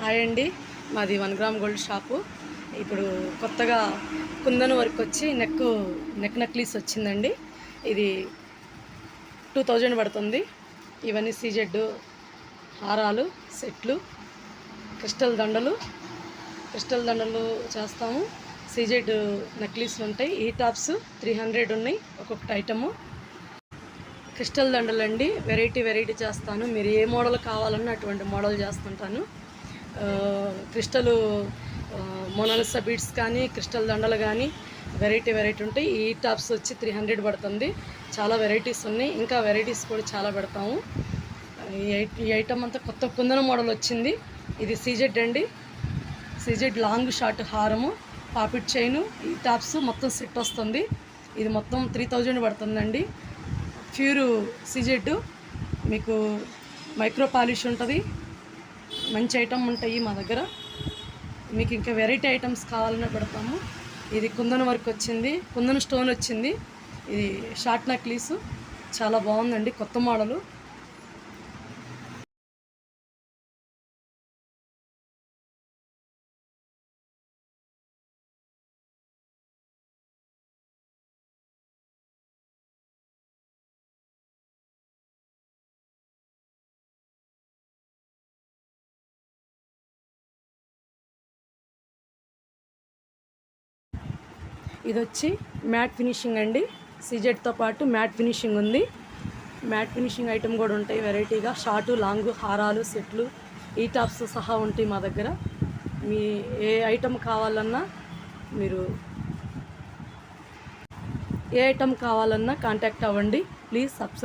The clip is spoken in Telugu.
హాయ్ అండి, మాది 1 గ్రామ్ గోల్డ్ షాపు. ఇప్పుడు కొత్తగా కుందన్ వర్క్ వచ్చి నెక్ నక్లీస్ వచ్చిందండి. ఇది 2000 పడుతుంది. ఇవన్నీ సీజెడ్ హారాలు, సెట్లు, క్రిస్టల్ దండలు చేస్తాము. సీజెడ్ నక్లీస్లు ఉంటాయి. ఈ టాప్స్ 300 ఉన్నాయి ఒక్కొక్కటి ఐటము. క్రిస్టల్ దండలండి, వెరైటీ చేస్తాను. మీరు ఏ మోడల్ కావాలన్నా అటువంటి మోడల్ చేస్తుంటాను. క్రిస్టల్ మొనాలిసా బీడ్స్ కానీ, క్రిస్టల్ దండలు కానీ వెరైటీ ఉంటాయి. ఈ టాప్స్ వచ్చి 300 పడుతుంది. చాలా వెరైటీస్ ఉన్నాయి, ఇంకా వెరైటీస్ కూడా చాలా పెడతాము. ఈ ఐటమ్ అంతా కొత్త కుందన మోడల్ వచ్చింది. ఇది సీజెడ్ అండి, సీజెడ్ లాంగ్ షార్ట్ హారము, పాపిట్ చైను. ఈ టాప్స్ మొత్తం సెట్ వస్తుంది. ఇది మొత్తం 3000 పడుతుందండి. ప్యూర్ సీజెడ్, మీకు మైక్రో పాలిష్ ఉంటుంది. మంచి ఐటమ్ ఉంటాయి మా దగ్గర. మీకు ఇంకా వెరైటీ ఐటమ్స్ కావాలన్నా పెడతాము. ఇది కుందన వర్క్ వచ్చింది, కుందన స్టోన్ వచ్చింది. ఇది షార్ట్ నక్లీసు, చాలా బాగుందండి, కొత్త మోడలు. ఇది వచ్చి మ్యాట్ ఫినిషింగ్ అండి. సీజెడ్తో పాటు మ్యాట్ ఫినిషింగ్ ఉంది. మ్యాట్ ఫినిషింగ్ ఐటమ్ కూడా ఉంటాయి వెరైటీగా. షార్టు, లాంగు, హారాలు, సెట్లు, ఈ టాప్స్ సహా ఉంటాయి మా దగ్గర. మీ ఏ ఐటమ్ కావాలన్నా కాంటాక్ట్ అవ్వండి. Please subscribe.